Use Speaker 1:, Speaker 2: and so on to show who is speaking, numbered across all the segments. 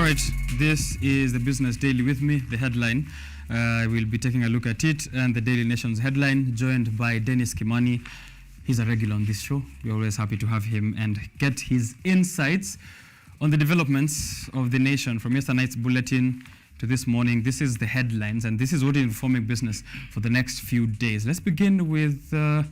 Speaker 1: right, this is the Business Daily with me, the headline. We'll be taking a look at it and the Daily Nation's headline, joined by Dennis Kimani. He's a regular on this show. We're always happy to have him and get his insights on the developments of the nation from yesternight's bulletin to this morning. This is the headlines, and this is what is informing business for the next few days. Let's begin with the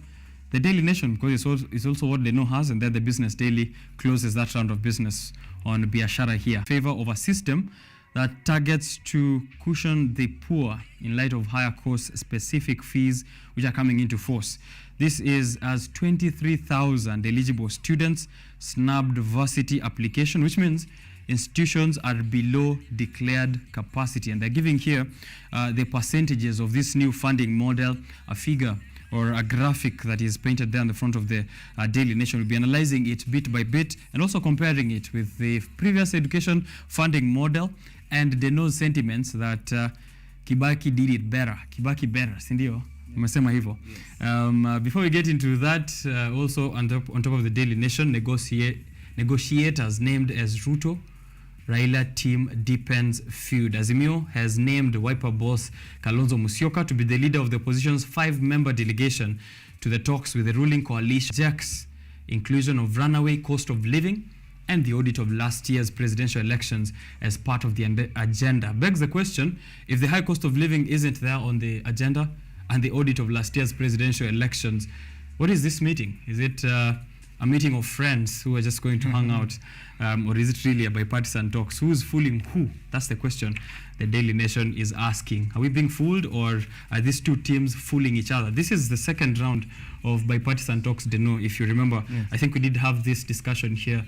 Speaker 1: Daily Nation, because it's also what they know has, and then the Business Daily closes that round of business on Biashara here. Favor of a system that targets to cushion the poor in light of higher course-specific fees which are coming into force. This is as 23,000 eligible students snubbed varsity application, which means institutions are below declared capacity. And they're giving here the percentages of this new funding model, a figure or a graphic that is painted there on the front of the Daily Nation. We'll be analyzing it bit by bit and also comparing it with the previous education funding model and the no sentiments that Kibaki did it better. Kibaki better, sindio? Umesema hivyo. Before we get into that, also on top of the Daily Nation, negotiators named as Ruto Raila team deepens feud. Azimio has named Wiper boss Kalonzo Musyoka to be the leader of the opposition's 5-member delegation to the talks with the ruling coalition. Jack's inclusion of runaway cost of living and the audit of last year's presidential elections as part of the agenda begs the question, if the high cost of living isn't there on the agenda and the audit of last year's presidential elections, what is this meeting? Is it a meeting of friends who are just going to hang out, or is it really a bipartisan talks? Who's fooling who? That's the question the Daily Nation is asking. Are we being fooled, or are these two teams fooling each other? This is the second round of bipartisan talks, Deno. If you remember, yes. I think we did have this discussion here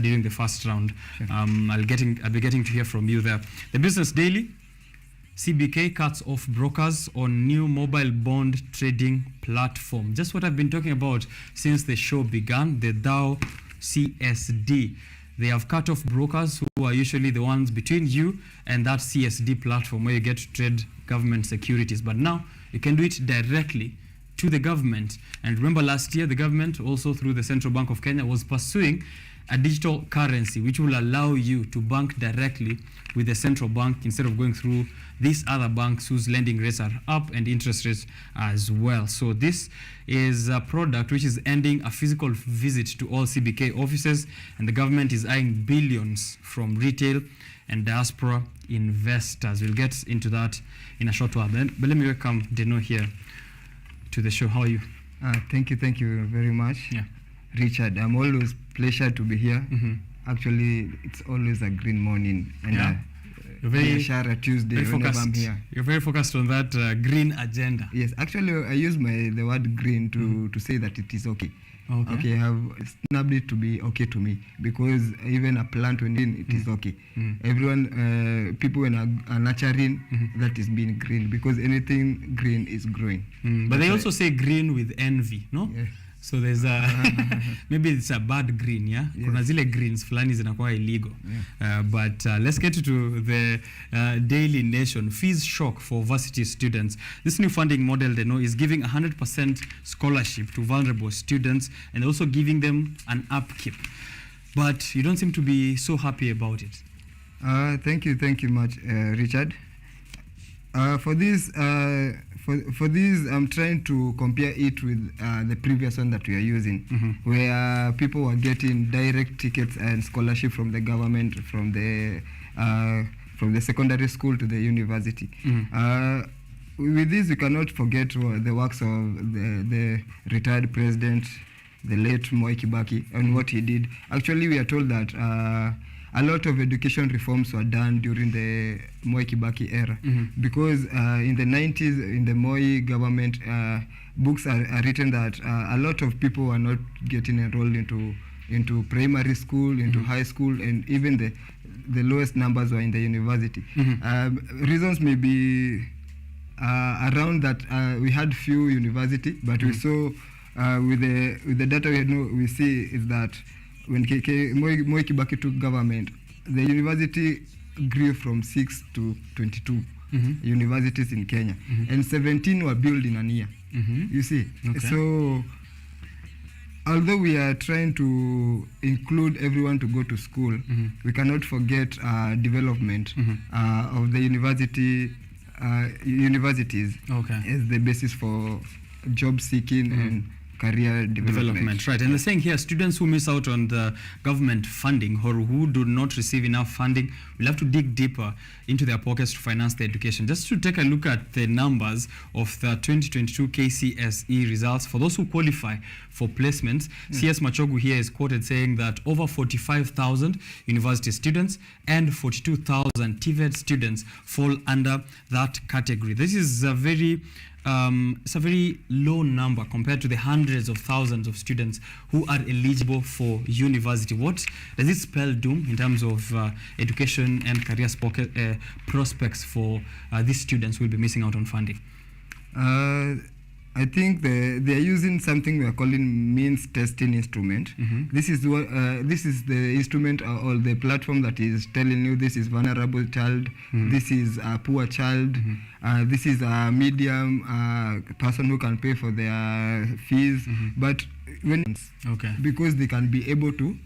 Speaker 1: during the first round. Sure. I'll be getting to hear from you there. The Business Daily. CBK cuts off brokers on new mobile bond trading platform. Just what I've been talking about since the show began, the DAO CSD. They have cut off brokers who are usually the ones between you and that CSD platform where you get to trade government securities. But now you can do it directly to the government. And remember last year, the government also through the Central Bank of Kenya was pursuing a digital currency which will allow you to bank directly with the central bank instead of going through these other banks whose lending rates are up and interest rates as well. So this is a product which is ending a physical visit to all CBK offices, and the government is eyeing billions from retail and diaspora investors. We'll get into that in a short while. But let me welcome Deno here to the show. How are you?
Speaker 2: Thank you very much.
Speaker 1: Yeah.
Speaker 2: Richard, I'm always pleasure to be here.
Speaker 1: Mm-hmm.
Speaker 2: Actually, it's always a green morning, and Biashara Tuesday whenever I'm here.
Speaker 1: You're very focused on that green agenda.
Speaker 2: Yes, actually, I use the word green to say that it is okay.
Speaker 1: Okay,
Speaker 2: I have snubbed it to be okay to me, because even a plant when it is okay. Everyone, people when are nurturing, that is being green, because anything green is growing.
Speaker 1: But they also say green with envy, no?
Speaker 2: Yeah.
Speaker 1: So there's a maybe it's a bad green, yeah. Kuna zile greens fulani zinakuwa illegal. But let's get to the Daily Nation. Fees shock for varsity students. This new funding model, they know, is giving 100% scholarship to vulnerable students and also giving them an upkeep. But you don't seem to be so happy about it.
Speaker 2: Thank you much, Richard. For this, I'm trying to compare it with the previous one that we are using, where people were getting direct tickets and scholarship from the government, from the secondary school to the university. With this, we cannot forget the works of the retired president, the late Moi Kibaki, and what he did. Actually, we are told that a lot of education reforms were done during the Moi Kibaki era, because in the 90s, in the Moi government, books are written that a lot of people were not getting enrolled into primary school, into high school, and even the lowest numbers were in the university. Reasons may be around that we had few university, but we saw with the data we see is that when Moi Kibaki took government, the university grew from 6 to 22 universities in Kenya, and 17 were built in a year. You see, so although we are trying to include everyone to go to school, we cannot forget development of the universities as the basis for job seeking and career development.
Speaker 1: Right. And they're saying here, students who miss out on the government funding or who do not receive enough funding will have to dig deeper into their pockets to finance their education. Just to take a look at the numbers of the 2022 KCSE results, for those who qualify for placements, CS Machogu here is quoted saying that over 45,000 university students and 42,000 TVET students fall under that category. This is a very it's a very low number compared to the hundreds of thousands of students who are eligible for university. What does it spell doom in terms of education and career prospects for these students who will be missing out on funding?
Speaker 2: I think they are using something we are calling means testing instrument. This is the instrument or the platform that is telling you this is vulnerable child, this is a poor child, this is a medium person who can pay for their fees. But because they can be able to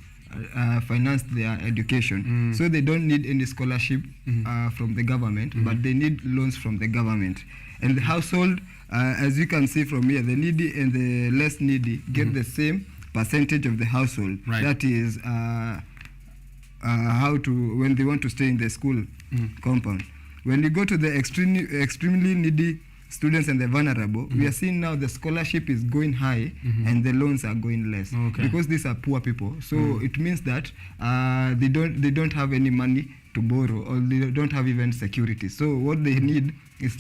Speaker 2: finance their education, so they don't need any scholarship from the government, but they need loans from the government. And the household, as you can see from here, the needy and the less needy get the same percentage of the household.
Speaker 1: Right.
Speaker 2: That is when they want to stay in the school compound. When you go to the extremely needy students and the vulnerable, we are seeing now the scholarship is going high and the loans are going less because these are poor people. So it means that they don't have any money to borrow, or they don't have even security. So what they need is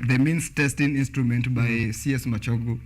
Speaker 2: the means testing instrument by CS Machogu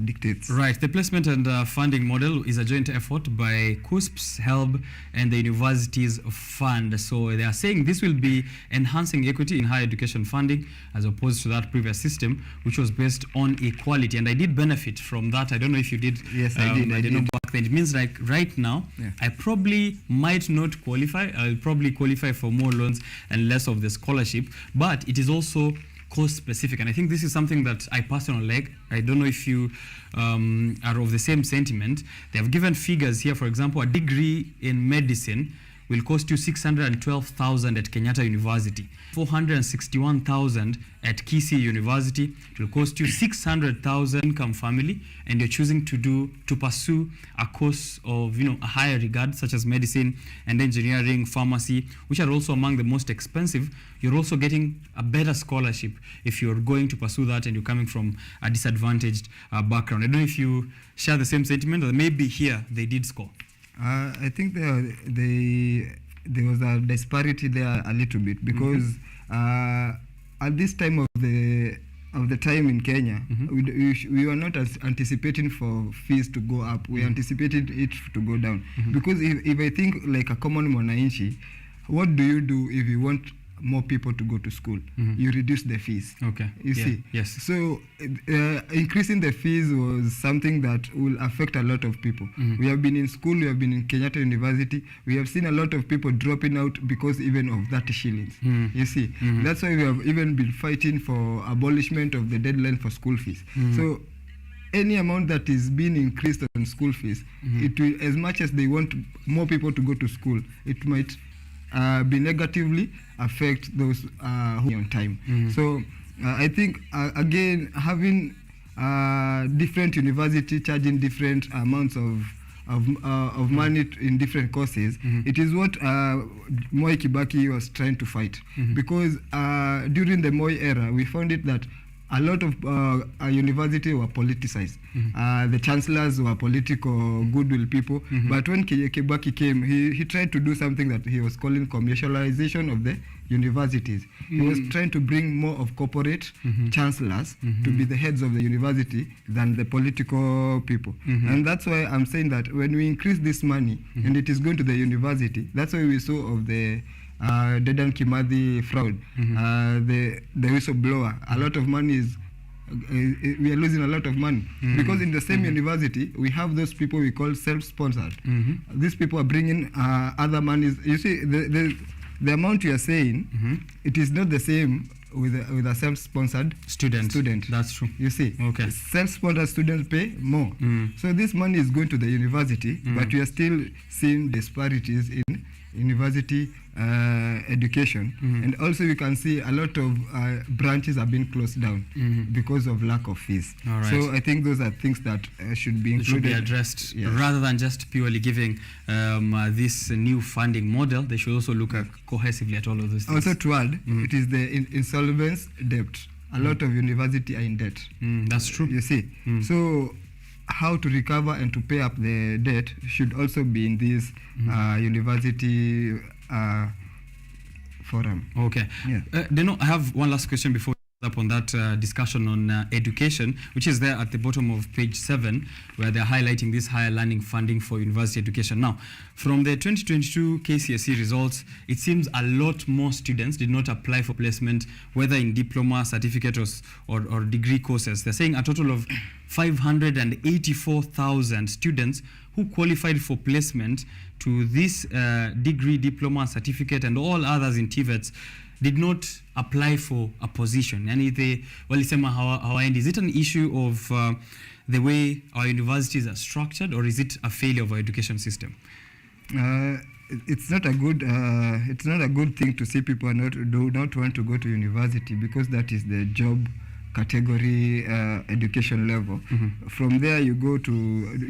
Speaker 2: dictates.
Speaker 1: Right. The placement and funding model is a joint effort by KUSPS, HELB, and the universities fund. So they are saying this will be enhancing equity in higher education funding as opposed to that previous system, which was based on equality. And I did benefit from that. I don't know if you did.
Speaker 2: Yes, I did.
Speaker 1: I did not back then. It means like right now, I probably might not qualify. I'll probably qualify for more loans and less of the scholarship. But it is also course specific, and I think this is something that I personally like. I don't know if you are of the same sentiment. They have given figures here. For example, a degree in medicine will cost you 612,000 at Kenyatta University, 461,000 at Kisii University. It will cost you 600,000 come family, and you're choosing to pursue a course of a higher regard, such as medicine and engineering, pharmacy, which are also among the most expensive. You're also getting a better scholarship if you're going to pursue that and you're coming from a disadvantaged background. I don't know if you share the same sentiment, or maybe here they did score.
Speaker 2: I think there was a disparity there a little bit because at this time of the time in Kenya, we were not as anticipating for fees to go up. We anticipated it to go down because if I think like a common mwananchi, what do you do if you want more people to go to school? You reduce the fees. You see?
Speaker 1: Yes.
Speaker 2: So increasing the fees was something that will affect a lot of people. We have been in school, we have been in Kenyatta University, we have seen a lot of people dropping out because even of 30 shillings. You see? That's why we have even been fighting for abolishment of the deadline for school fees. So any amount that is being increased on school fees, it will, as much as they want more people to go to school, it might be negatively affect those who are on time. So I think again, having different university charging different amounts of money in different courses, it is what Moi Kibaki was trying to fight. Because during the Moi era, we found it that a lot of universities were politicized. The chancellors were political goodwill people. But when Kibaki came, he tried to do something that he was calling commercialization of the universities. He was trying to bring more of corporate chancellors to be the heads of the university than the political people. And that's why I'm saying that when we increase this money and it is going to the university, that's why we saw of the Dedan Kimathi fraud, the whistleblower. A lot of money is, we are losing a lot of money because in the same university we have those people we call self-sponsored. These people are bringing other monies. You see, the amount you are saying, it is not the same with a self-sponsored student.
Speaker 1: That's true.
Speaker 2: You see,
Speaker 1: Okay.
Speaker 2: Self-sponsored students pay more. So this money is going to the university, but we are still seeing disparities in university education, and also you can see a lot of branches are being closed down because of lack of fees.
Speaker 1: All right.
Speaker 2: So I think those are things that should be included.
Speaker 1: Should be addressed.
Speaker 2: Yes.
Speaker 1: Rather than just purely giving this new funding model, they should also look at cohesively at all of those things.
Speaker 2: Also to add, it is the insolvents debt. A lot of university are in debt.
Speaker 1: That's true.
Speaker 2: You see, so how to recover and to pay up the debt should also be in this university forum.
Speaker 1: Okay.
Speaker 2: Yeah.
Speaker 1: Deno, I have one last question before we up on that discussion on education, which is there at the bottom of page 7, where they're highlighting this higher learning funding for university education. Now, from the 2022 KCSE results, it seems a lot more students did not apply for placement, whether in diploma, certificate, or degree courses. They're saying a total of 584,000 students who qualified for placement to this degree, diploma, certificate, and all others in TVETs did not apply for a position. And is it an issue of the way our universities are structured, or is it a failure of our education system?
Speaker 2: It's not a good thing to see people do not want to go to university, because that is the job category education level. From there you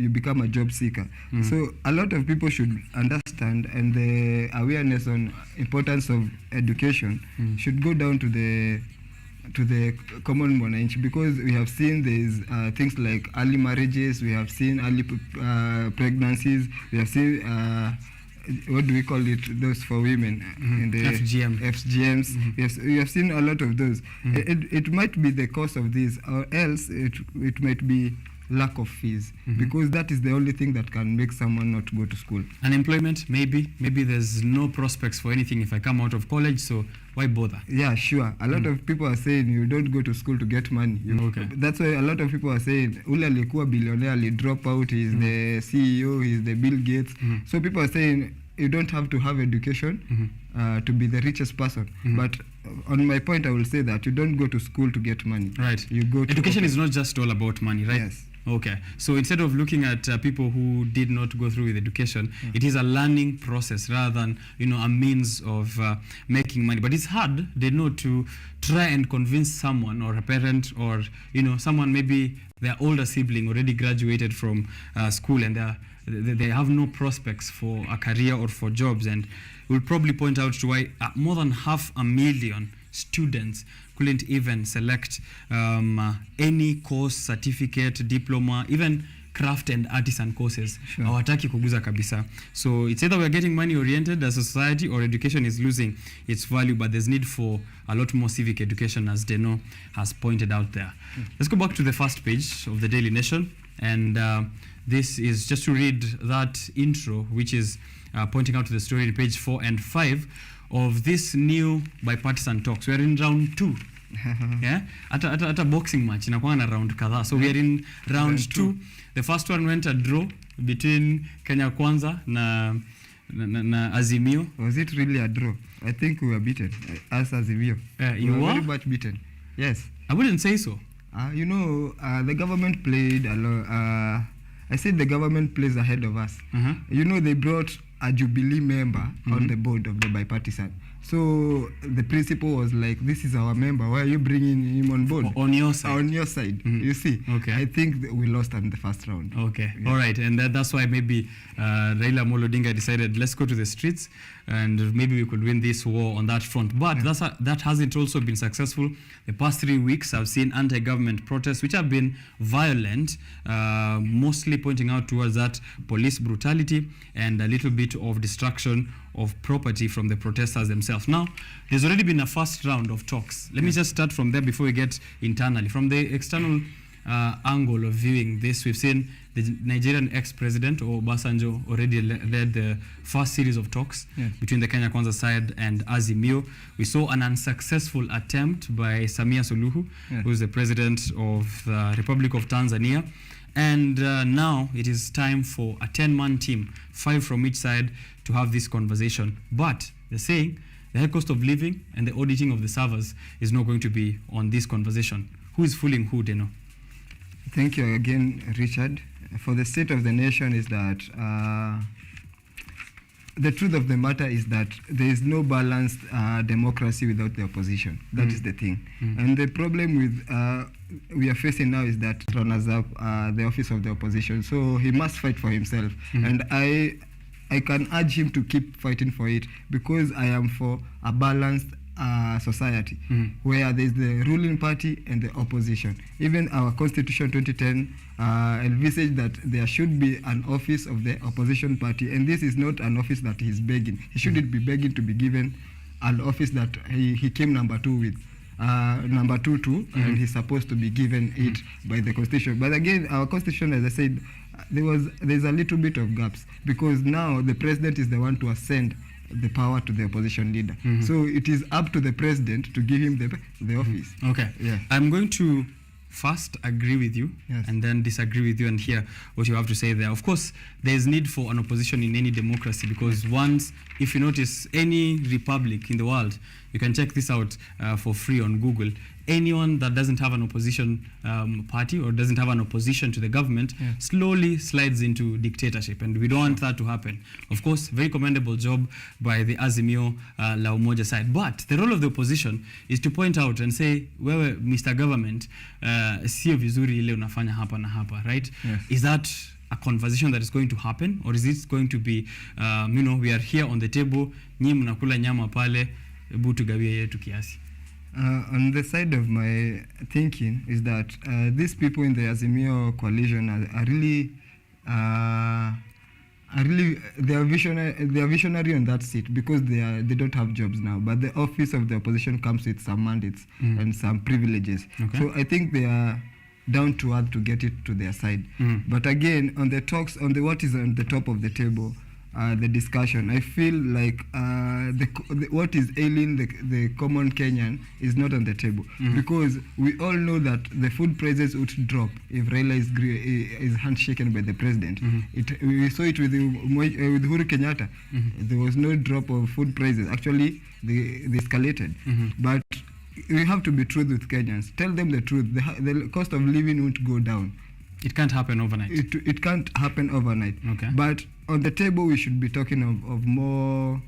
Speaker 2: become a job seeker. So a lot of people should understand, and the awareness on importance of education should go down to the common mwananchi, because we have seen there's things like early marriages, we have seen early pregnancies, we have seen what do we call it, those for women in the FGMs. We have seen a lot of those. It might be the cause of this, or else it might be lack of fees, because that is the only thing that can make someone not go to school. Unemployment, maybe there's no prospects for anything if I come out of college, so why bother? Yeah, sure. A lot of people are saying you don't go to school to get money. Okay. That's why a lot of people are saying ule alikuwa billionaire, ali drop out, he's the CEO, he's the Bill Gates. So people are saying you don't have to have education to be the richest person. But on my point, I will say that you don't go to school to get money. Right. You go to education is not just all about money, right? Yes. Okay. So instead of looking at people who did not go through with education, it is a learning process rather than, a means of making money. But it's hard, they know, to try and convince someone, or a parent, or, someone, maybe their older sibling already graduated from school, and they have no prospects for a career or for jobs. And we'll probably point out to why more than 500,000 students couldn't even select any course, certificate, diploma, even craft and artisan courses. Hawataki kuguza kabisa. So it's either we're getting money oriented as a society, or education is losing its value, but there's need for a lot more civic education, as Deno has pointed out there. Let's go back to the first page of the Daily Nation, and this is just to read that intro, which is pointing out to the story in page 4 and 5 of this new bipartisan talks. We are in round 2. Yeah, at a boxing match inakuwa na round kadhaa. So we are in round 2. The first one went a draw between Kenya Kwanza na Azimio. Was it really a draw? I think we were beaten as Azimio. You were very much beaten. Yes. I wouldn't say so. The government played a lot. I said the government plays ahead of us. They brought a Jubilee member on the board of the bipartisan. So the principal was like, this is our member, why are you bringing him on board? On your side. On your side, you see. Okay. I think we lost in the first round. Okay, yeah. All right, and that's why maybe Raila Amolo Odinga decided, let's go to the streets, and maybe we could win this war on that front. But that hasn't also been successful. The past 3 weeks, I've seen anti-government protests, which have been violent, mostly pointing out towards that police brutality and a little bit of destruction of property from the protesters themselves. Now, there's already been a first round of talks. Let me just start from there before we get internally. From the external angle of viewing this, we've seen the Nigerian ex-president, Obasanjo, already led the first series of talks between the Kenya Kwanza side and Azimio. We saw an unsuccessful attempt by Samia Suluhu, who is the president of the Republic of Tanzania. And now it is time for a 10-man team, 5 from each side, to have this conversation. But they're saying
Speaker 1: the high cost of living and the auditing of the servers is not going to be on this conversation. Who is fooling who, Deno?
Speaker 2: Thank you again, Richard. For the state of the nation is that the truth of the matter is that there is no balanced democracy without the opposition. That is the thing. And the problem with we are facing now is that runners up the office of the opposition. So he must fight for himself. And I can urge him to keep fighting for it, because I am for a balanced society where there is the ruling party and the opposition. Even our constitution 2010 envisaged that there should be an office of the opposition party, and this is not an office that he is begging. He shouldn't be begging to be given an office that he came number 2 with. Number 2 too, and he's supposed to be given it by the constitution. But again, our constitution, as I said, there's a little bit of gaps, because now the president is the one to ascend the power to the opposition leader. So it is up to the president to give him the office.
Speaker 1: Okay.
Speaker 2: Yeah.
Speaker 1: I'm going to first agree with you, and then disagree with you and hear what you have to say there. Of course, there is need for an opposition in any democracy, because once, if you notice, any republic in the world, you can check this out for free on Google, anyone that doesn't have an opposition party or doesn't have an opposition to the government slowly slides into dictatorship, and we don't want that to happen. Of course, very commendable job by the Azimio La Umoja side, but the role of the opposition is to point out and say, wewe Mr. Government, sio vizuri ile unafanya hapa na hapa, right? Is that a conversation that is going to happen, or is it going to be we are here on the table, nyinyi mnakula nyama pale, hebu tugawie yetu kiasi?
Speaker 2: On the side of my thinking is that these people in the Azimio coalition are really they are visionary on that seat, because they don't have jobs now, but the office of the opposition comes with some mandates and some privileges. So I think they are down to earth to get it to their side. But again, on the talks, on the what is on the top of the table, the discussion, I feel like what is ailing the common Kenyan is not on the table, because we all know that the food prices would drop if Raila is handshaken by the president. We saw it with Uhuru Kenyatta. There was no drop of food prices. Actually, they escalated. But we have to be true with Kenyans. Tell them the truth. The cost of living won't go down.
Speaker 1: It can't happen overnight.
Speaker 2: It can't happen overnight.
Speaker 1: Okay.
Speaker 2: But on the table, we should be talking of more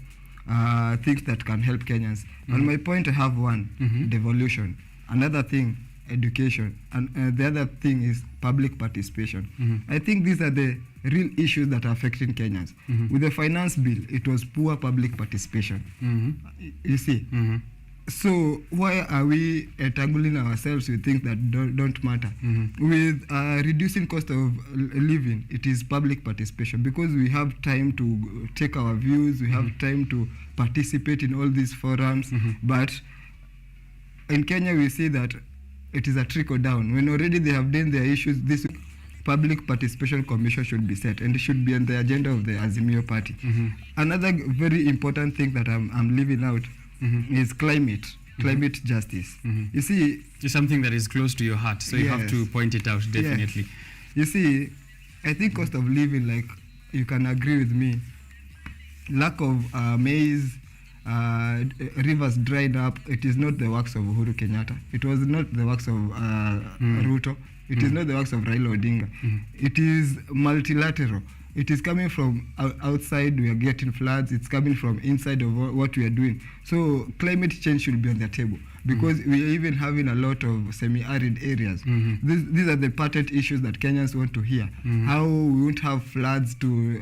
Speaker 2: things that can help Kenyans. On my point, I have one, devolution. Another thing, education. And the other thing is public participation. I think these are the real issues that are affecting Kenyans. With the finance bill, it was poor public participation. You see? So why are we entangling ourselves with things that don't matter? With reducing cost of living, it is public participation, because we have time to take our views, we have time to participate in all these forums. But in Kenya, we see that it is a trickle down. When already they have done their issues, this public participation commission should be set, and it should be on the agenda of the Azimio party. Another very important thing that I'm leaving out is climate justice. You see,
Speaker 1: it's something that is close to your heart, so you have to point it out, definitely.
Speaker 2: Yes. You see, I think cost of living, like, you can agree with me, lack of maize, rivers dried up, it is not the works of Uhuru Kenyatta. It was not the works of Ruto. It is not the works of Raila Odinga. It is multilateral. It is coming from outside, we are getting floods. It's coming from inside of what we are doing. So climate change should be on the table, because we are even having a lot of semi-arid areas. These are the patent issues that Kenyans want to hear. How we won't have floods to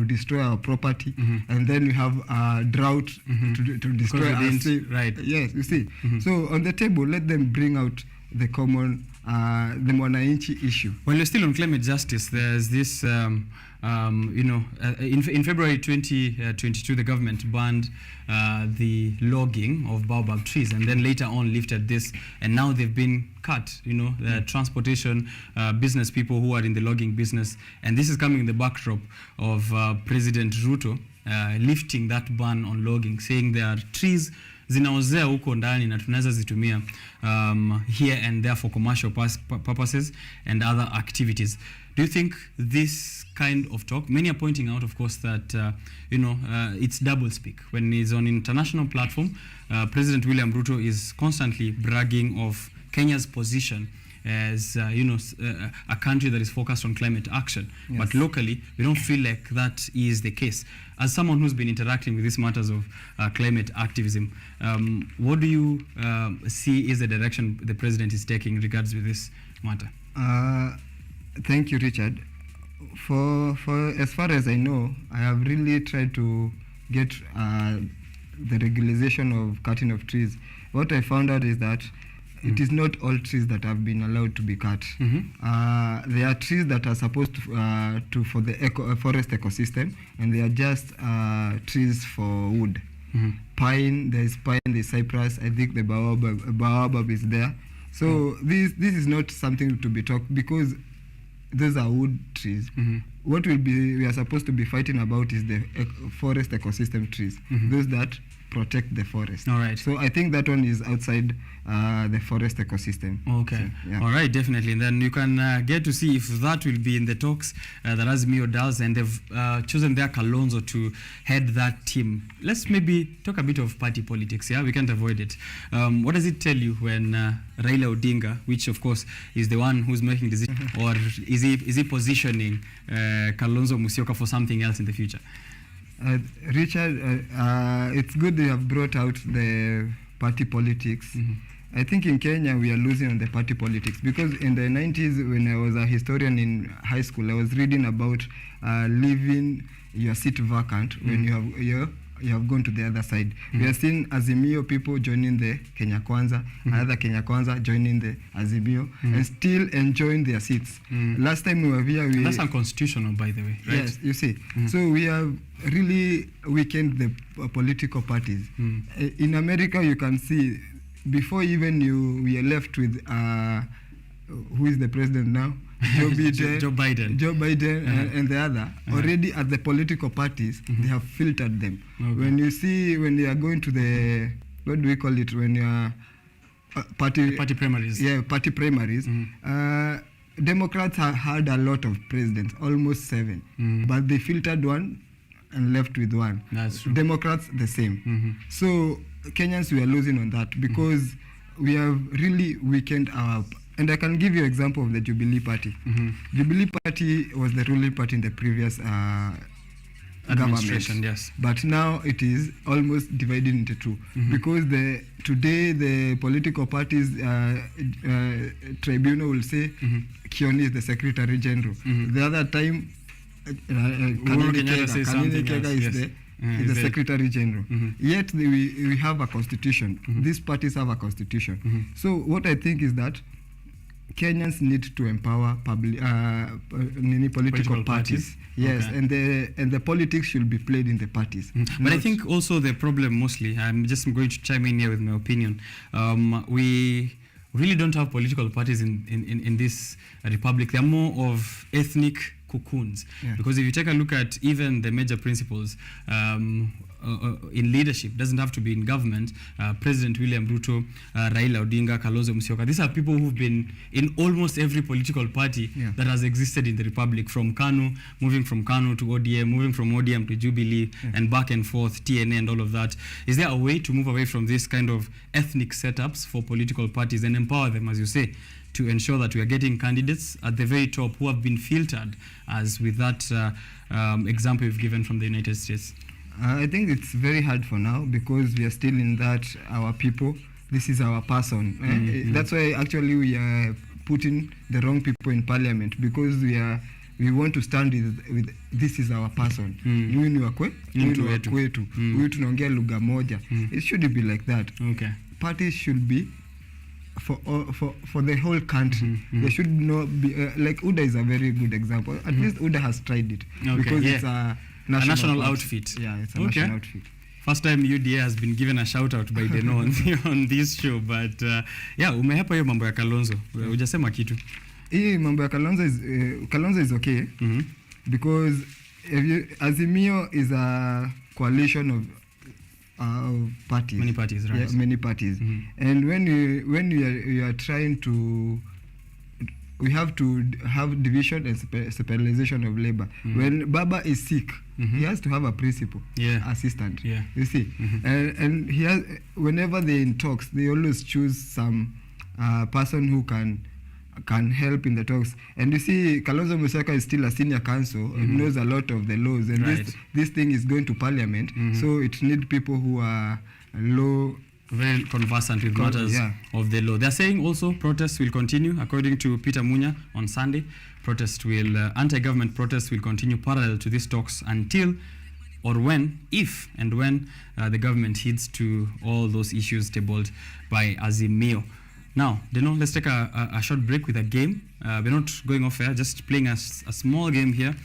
Speaker 2: destroy our property, and then we have drought to destroy our sea.
Speaker 1: Right.
Speaker 2: Yes, you see. So on the table, let them bring out the common, the mwananchi issue.
Speaker 1: Well, you're still on climate justice. There's this, in February 2022, the government banned the logging of baobab trees, and then later on lifted this, and now they've been cut, the transportation business people who are in the logging business, and this is coming in the backdrop of President Ruto lifting that ban on logging, saying there are trees zinaozea huko ndani na tunaweza zitumia here and there for commercial purposes and other activities. Do you think this kind of talk, many are pointing out, of course, that, it's double speak. When he's on international platform, President William Ruto is constantly bragging of Kenya's position as, a country that is focused on climate action.
Speaker 2: Yes.
Speaker 1: But locally, we don't feel like that is the case. As someone who's been interacting with these matters of climate activism, what do you see is the direction the president is taking in regards with this matter?
Speaker 2: Thank you, Richard. For as far as I know, I have really tried to get the regularization of cutting of trees. What I found out is that it is not all trees that have been allowed to be cut. There are trees that are supposed to for the forest ecosystem, and they are just trees for wood. Pine, there's cypress. I think the baobab is there. So this is not something to be talked, because those are wood trees. What we are supposed to be fighting about is the forest ecosystem trees, those that protect the forest.
Speaker 1: All right.
Speaker 2: So I think that one is outside the forest ecosystem.
Speaker 1: Okay.
Speaker 2: So, yeah.
Speaker 1: All right, definitely. And then you can get to see if that will be in the talks that Azimio does, and they've chosen their Kalonzo to head that team. Let's maybe talk a bit of party politics. Yeah, we can't avoid it. What does it tell you when Raila Odinga, which of course is the one who's making decisions, or is he positioning Kalonzo Musyoka for something else in the future?
Speaker 2: Richard, it's good you have brought out the party politics. I think in Kenya we are losing on the party politics, because in the 90s, when I was a historian in high school, I was reading about leaving your seat vacant when you have gone to the other side. We are seeing Azimio people joining the Kenya Kwanza, another Kenya Kwanza joining the Azimio, and still enjoying their seats. Last time we were here,
Speaker 1: that's unconstitutional, by the way, right?
Speaker 2: Yes, you see. So we have really weakened the political parties. In America, you can see, before even we are left with who is the president now? Joe Biden and the other, already at the political parties, they have filtered them. When they are going to the, what do we call it, when you are party
Speaker 1: primaries.
Speaker 2: Yeah, party primaries. Democrats have had a lot of presidents, almost 7, but they filtered one and left with one.
Speaker 1: That's true.
Speaker 2: Democrats, the same. So Kenyans, we are losing on that, because we have really weakened our. And I can give you an example of the Jubilee Party. Jubilee Party was the ruling party in the previous
Speaker 1: administration,
Speaker 2: government.
Speaker 1: yes.
Speaker 2: But now it is almost divided into two, because today the political parties tribunal will say Kioni is the Secretary General. The other time, Kanini Kega is the Secretary General. Yet we have a constitution. These parties have a constitution. So what I think is that Kenyans need to empower political parties. Yes, okay. and the politics should be played in the parties.
Speaker 1: But I think also the problem mostly, I'm just going to chime in here with my opinion, we really don't have political parties in this republic. They're more of ethnic cocoons. Because if you take a look at even the major principles in leadership, doesn't have to be in government, President William Ruto, Raila Odinga, Kalonzo Musyoka, these are people who've been in almost every political party that has existed in the republic, from KANU, moving from KANU to ODM, moving from ODM to Jubilee, and back and forth, TNA and all of that. Is there a way to move away from this kind of ethnic setups for political parties and empower them, as you say, to ensure that we are getting candidates at the very top who have been filtered, as with that example you've given from the United States?
Speaker 2: I think it's very hard for now, because we are still in that our people, this is our person. That's why actually we are putting the wrong people in parliament, because we want to stand with this is our person. Huyu ni wa kwetu. Huyu tunaongea lugha moja. It shouldn't be like that.
Speaker 1: Okay.
Speaker 2: Parties should be for the whole country. There should not be like UDA is a very good example. At least UDA has tried it, because it's a national
Speaker 1: outfit.
Speaker 2: Yeah, it's a national outfit.
Speaker 1: First time UDA has been given a shout out by the on this show, but umehepa hiyo mambo ya Kalonzo. Hujasema kitu.
Speaker 2: Hii mambo ya Kalonzo is okay, because Azimio is a coalition of parties.
Speaker 1: Many parties, right?
Speaker 2: Yeah, many parties. And when you are trying to we have to have division and specialization of labor. When Baba is sick, he has to have a principal assistant. You see, and he has, whenever they're in talks, they always choose some person who can help in the talks. And you see, Kalonzo Musyoka is still a senior counsel and knows a lot of the laws. And this thing is going to parliament, so it needs people who are very
Speaker 1: conversant with matters of the law. They're saying also protests will continue, according to Peter Munya on Sunday. Anti-government protests will continue parallel to these talks until or when, if and when the government heeds to all those issues tabled by Azimio. Now, let's take a short break with a game. We're not going off air, just playing a small game here.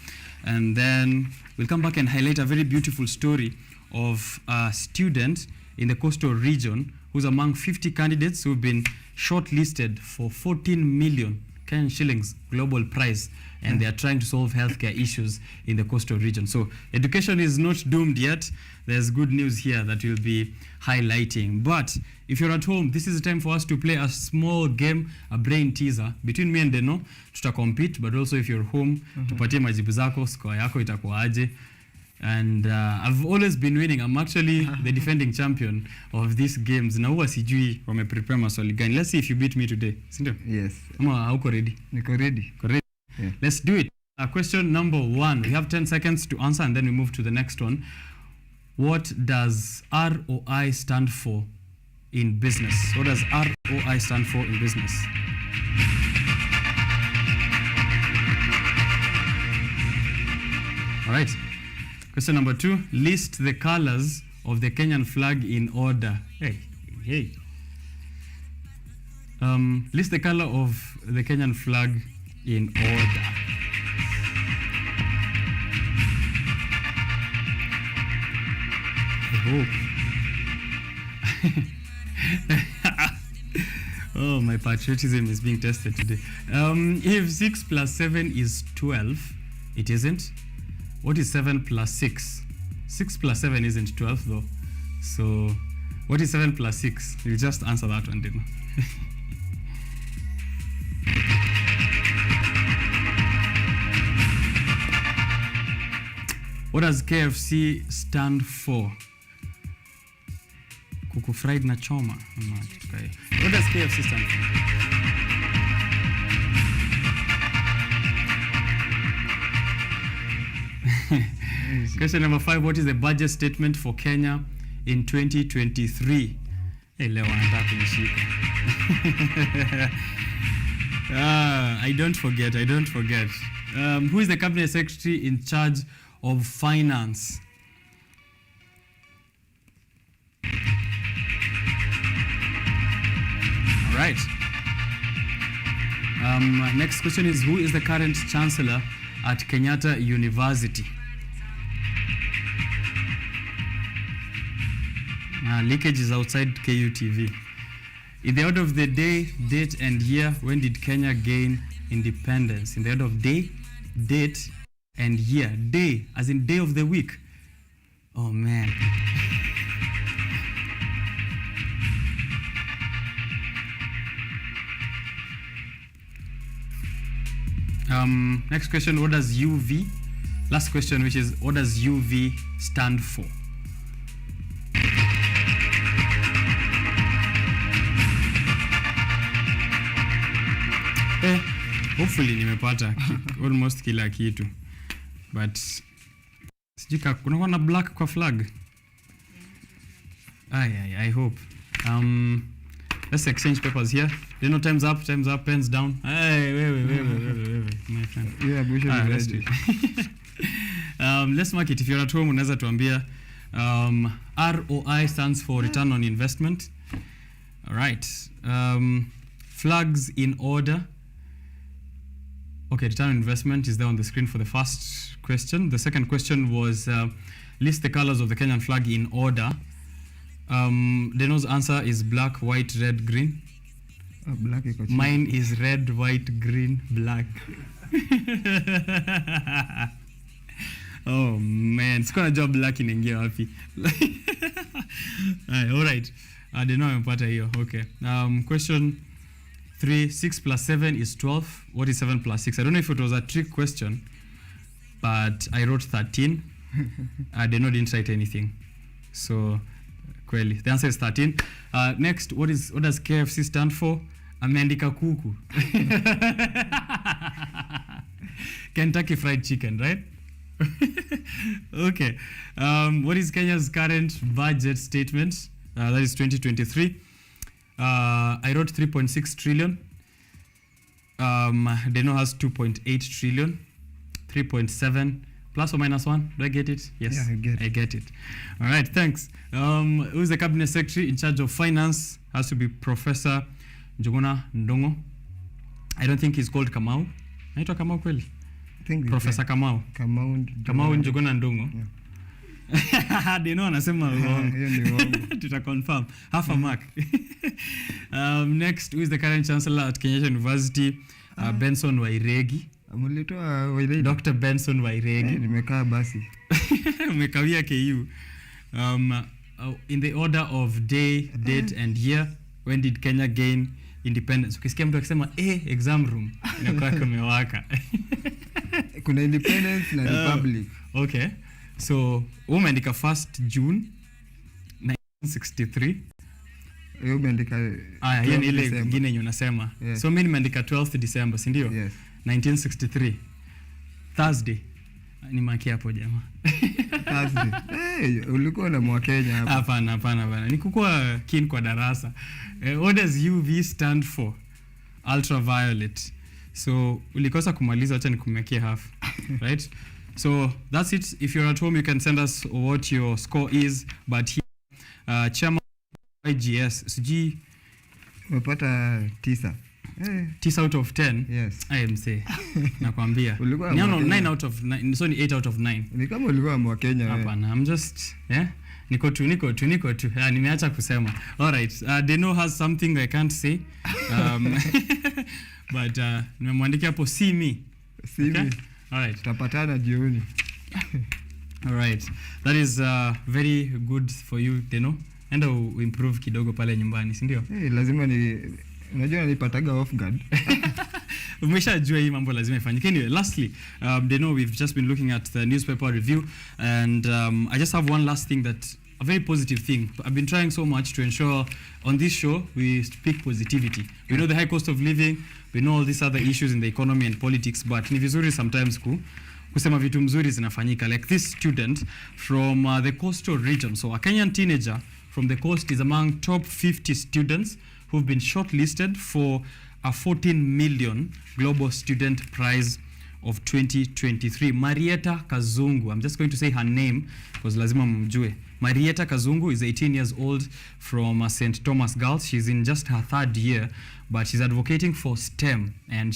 Speaker 1: And then we'll come back and highlight a very beautiful story of a student in the coastal region who's among 50 candidates who've been shortlisted for 14 million Kenyan shillings global prize, and they are trying to solve healthcare issues in the coastal region. So education is not doomed yet. There's good news here that we'll be highlighting. But if you're at home, this is the time for us to play a small game, a brain teaser. Between me and Deno, tuta compete, but also if you're home, tupatie majibu zako, score yako itakuwa aje. And I've always been winning. I'm actually the defending champion of these games. Na huwa sijui wameprepare maswali gani. Let's see if you beat me today. Sindio?
Speaker 2: Yes.
Speaker 1: Ama hauko ready?
Speaker 2: Niko ready.
Speaker 1: Ready? Yeah. Let's do it. Question number 1. We have 10 seconds to answer and then we move to the next one. What does ROI stand for in business? What does ROI stand for in business? All right. Question number 2. List the colors of the Kenyan flag in order. Hey. List the color of the Kenyan flag in order. I hope. Oh, my patriotism is being tested today. If 6 plus 7 is 12, it isn't. What is 7 plus 6? 6 plus 7 isn't 12 though. So what is 7 plus 6? You just answer that one, Dino. What does KFC stand for? Kuku fried na choma. What does KFC stand for? Question number 5. What is the budget statement for Kenya in 2023? Leo anataka kunishika. I don't forget. Who is the cabinet secretary in charge of finance? All right. Next question is, who is the current chancellor at Kenyatta University? Leakage is outside KUTV. In the order of the day, date, and year, when did Kenya gain independence? In the order of day, date, and year. Day, as in day of the week. Oh, man. Next question, what does UV? Last question, which is, what does UV stand for? Hopefully nimepata almost kila kitu, but sijui kunakuwa na black kwa flag. I hope. Let's exchange papers here. Time's up, pens down. Hey, wait, my friend.
Speaker 2: Yeah, we should be ready.
Speaker 1: Let's mark it. If you're at home, unaweza tuambia. ROI stands for return on investment. All right. Flags in order. Okay, return on investment is there on the screen for the first question. The second question was list the colors of the Kenyan flag in order. Deno's answer is black, white, red, green.
Speaker 2: Black.
Speaker 1: Mine is red, white, green, black. Oh man, it's gonna job black inaingia wapi? All right. Deno amepata hiyo. Okay. Question 6 plus 7 is 12. What is 7 plus 6? I don't know if it was a trick question, but I wrote 13. I didn't write anything. So, kweli. The answer is 13. Next, what does KFC stand for? Ameandika kuku. Kentucky Fried Chicken, right? Okay. What is Kenya's current budget statement? That is 2023. I wrote 3.6 trillion. Deno has 2.8 trillion. 3.7 plus or minus 1. Do I get it? Yes,
Speaker 2: Yeah,
Speaker 1: I get it. All right, thanks. Who's the cabinet secretary in charge of finance? Has to be Professor Njuguna Ndongo. I don't think he's called Kamau. Naitwa Kamau kweli?
Speaker 2: I think
Speaker 1: Professor Kamau.
Speaker 2: Kamau
Speaker 1: Njuguna Ndongo.
Speaker 2: Yeah.
Speaker 1: Deno anasema wrong.
Speaker 2: Hiyo ni uongo.
Speaker 1: Tuta confirm. Half a mark. Next, who is the current chancellor at Kenyatta University? Benson Wairegi.
Speaker 2: Mulitoa Wairegi.
Speaker 1: Dr. Benson Wairegi.
Speaker 2: Nimekaa basi.
Speaker 1: Umekawia KU. In the order of day, date and year, when did Kenya gain independence? Ukisikia mtu akisema exam room, inakuwa kumewaka.
Speaker 2: Kuna independence na republic.
Speaker 1: Okay. So, umeandika 1st June 1963.
Speaker 2: Hiyo umeandika
Speaker 1: Hiyo ni ile nyingine yenye unasema.
Speaker 2: Yes.
Speaker 1: So mimi nimeandika 12th December, si ndio?
Speaker 2: Yes.
Speaker 1: 1963. Thursday. Ni maki hapo jamaa.
Speaker 2: Thursday. Ulikuwa na Mwakenya hapa.
Speaker 1: Hapana. Nikukuwa keen kwa darasa. What does UV stand for? Ultraviolet. So ulikosa kumaliza, acha nikumekia half. Right? So that's it. If you're at home, you can send us what your score is. But here, Chairman IGS, sijui
Speaker 2: Umepata 9.
Speaker 1: 9 out of 10.
Speaker 2: Yes.
Speaker 1: I am say. Nakwambia.
Speaker 2: Ulikuwa
Speaker 1: No,
Speaker 2: Mwakenya.
Speaker 1: 9 out of 9. So ni 8 out of 9.
Speaker 2: Ni kama ulikuwa Mwakenya wewe.
Speaker 1: Hapana, I'm just niko tu. Nimeacha kusema. All right. Deno has something I can't say. But nimemwandikia hapo see me.
Speaker 2: See me.
Speaker 1: All right.
Speaker 2: Tutapatana jioni.
Speaker 1: All right. That is very good for you, Deno. Enda improve kidogo pale nyumbani, si ndio?
Speaker 2: Lazima unajua nilipataga off guard.
Speaker 1: Umeshajua hii mambo lazima ifanyike. Anyway, lastly, Deno, we've just been looking at the newspaper review, and I just have one last thing, a very positive thing. I've been trying so much to ensure on this show we speak positivity. We know the high cost of living, we know all these other issues in the economy and politics, but ni vizuri sometimes kusema vitu mzuri zinafanyika. Like this student from the coastal region. So a Kenyan teenager from the coast is among top 50 students who've been shortlisted for a 14 million Global Student Prize of 2023. Marieta Kazungu. I'm just going to say her name because lazima mjue. Marieta Kazungu is 18 years old from St. Thomas Girls. She's in just her 3rd year, but she's advocating for STEM. And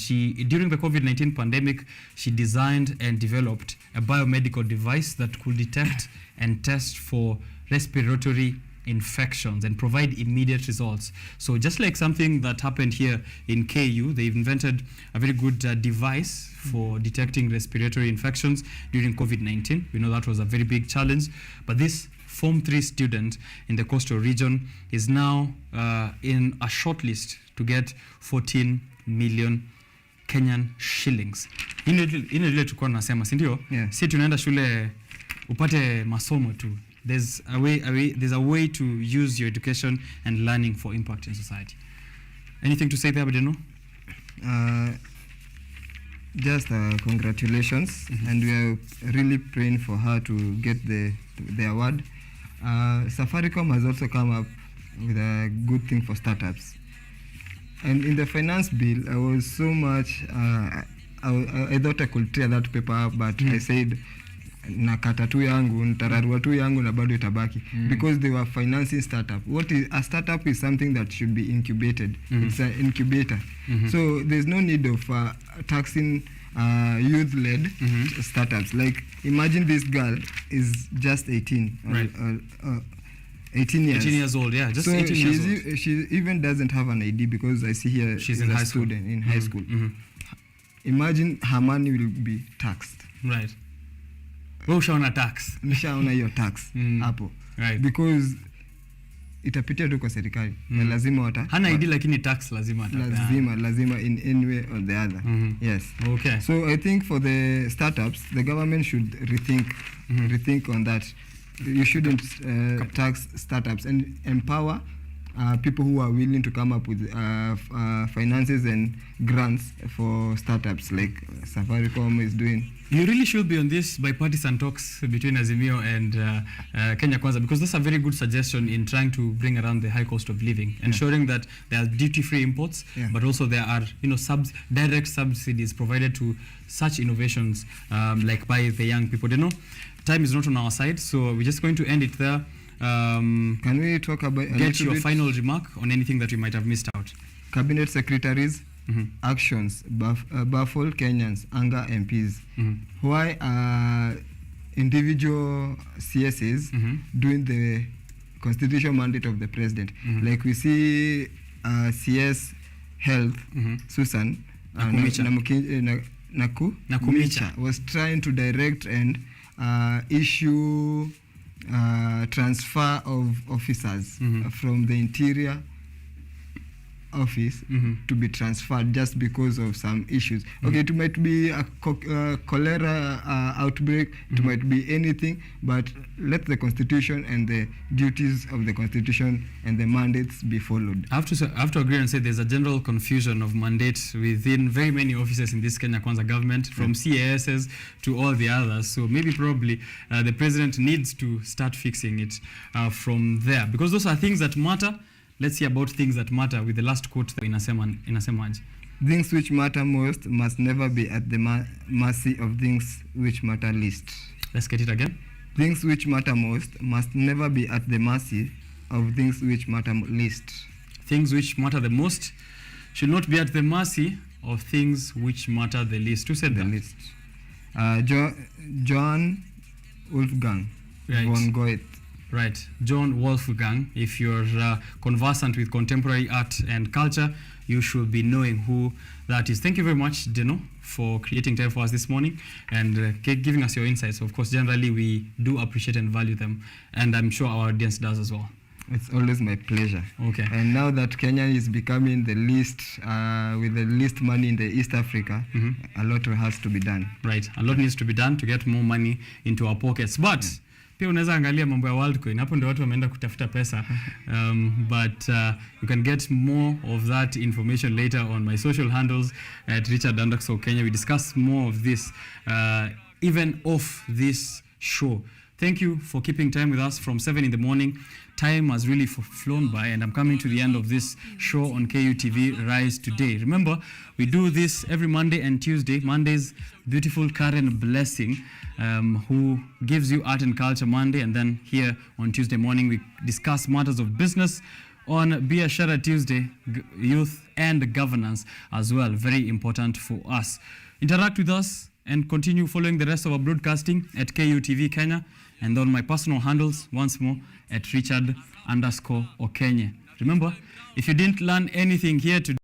Speaker 1: during the COVID-19 pandemic, she designed and developed a biomedical device that could detect and test for respiratory infections and provide immediate results. So just like something that happened here in KU, they've invented a very good device for detecting respiratory infections during COVID-19. We know that was a very big challenge, but this Form 3 student in the coastal region is now in a shortlist to get 14 million Kenyan shillings. Ile tulikuwa tunasema, si ndio?
Speaker 2: Yeah.
Speaker 1: Si tunaenda shule upate masomo tu. There's a way to use your education and learning for impact in society. Anything to say there, Badeno?
Speaker 2: Just congratulations, and we are really praying for her to get the award. Safaricom has also come up with a good thing for startups. And in the finance bill, I was so much, I thought I could tear that paper up, but I said, nakata tu yangu, nitararua tu yangu na bado itabaki. Because they were financing startup. A startup is something that should be incubated. It's an incubator. So there's no need of taxing youth-led startups. Like, imagine this girl is just 18.
Speaker 1: Right.
Speaker 2: 18 years.
Speaker 1: 18 years old, yeah. Just
Speaker 2: so
Speaker 1: 18 years old.
Speaker 2: She even doesn't have an ID because I see here
Speaker 1: she's in high school.
Speaker 2: In high school. Imagine her money will be taxed.
Speaker 1: Right. Wewe ushaona tax.
Speaker 2: Nishaona hiyo tax hapo.
Speaker 1: Right.
Speaker 2: Because itapitia tu kwa serikali na lazima
Speaker 1: hana ID lakini tax lazima
Speaker 2: lazima in any way or the other. Yes.
Speaker 1: Okay.
Speaker 2: So I think for the startups, the government should rethink on that. You shouldn't tax startups and empower people who are willing to come up with finances and grants for startups like Safaricom is doing.
Speaker 1: You really should be on this bipartisan talks between Azimio and Kenya Kwanza, because that's a very good suggestion in trying to bring around the high cost of living, ensuring that there are duty-free imports, but also there are direct subsidies provided to such innovations like by the young people. Time is not on our side, so we're just going to end it there.
Speaker 2: Can we talk about
Speaker 1: get your final remark on anything that we might have missed out?
Speaker 2: Cabinet secretaries actions baffle Kenyans, anger MPs. Why are individual CSs doing the constitutional mandate of the president? Like we see CS Health Susan Nakumicha was trying to direct and issue transfer of officers from the interior office to be transferred just because of some issues. Okay, it might be a cholera outbreak, it might be anything, but let the constitution and the duties of the constitution and the mandates be followed.
Speaker 1: I have to agree and say there's a general confusion of mandates within very many offices in this Kenya Kwanza government, from CASs to all the others. So maybe probably the president needs to start fixing it from there, because those are things that matter. Let's see about things that matter with the last quote inasemaje.
Speaker 2: Things which matter most must never be at the mercy of things which matter least.
Speaker 1: Let's get it again.
Speaker 2: Things which matter most must never be at the mercy of things which matter least.
Speaker 1: Things which matter the most should not be at the mercy of things which matter the least. Who said that?
Speaker 2: The least. John Wolfgang von Goethe.
Speaker 1: Right, John Wolfgang. If you're conversant with contemporary art and culture, you should be knowing who that is. Thank you very much, Deno, for creating time for us this morning and giving us your insights. Of course, generally, we do appreciate and value them, and I'm sure our audience does as well.
Speaker 2: It's always my pleasure.
Speaker 1: Okay.
Speaker 2: And now that Kenya is becoming the least, with the least money in the East Africa, a lot has to be done.
Speaker 1: Right, a lot needs to be done to get more money into our pockets. But pia unaweza angalia mambo ya Worldcoin, hapo ndio watu wameenda kutafuta pesa. But you can get more of that information later on my social handles at Richard_Kenya. We discuss more of this even off this show. Thank you for keeping time with us from 7 in the morning. Time has really flown by, and I'm coming to the end of this show on KUTV Rise Today. Remember, we do this every Monday and Tuesday. Mondays, beautiful Karen Blessing, who gives you art and culture Monday, and then here on Tuesday morning, we discuss matters of business. On Biashara Tuesday, youth and governance as well, very important for us. Interact with us and continue following the rest of our broadcasting at KUTV Kenya, and on my personal handles once more at Richard_Okenye. Remember, if you didn't learn anything here today,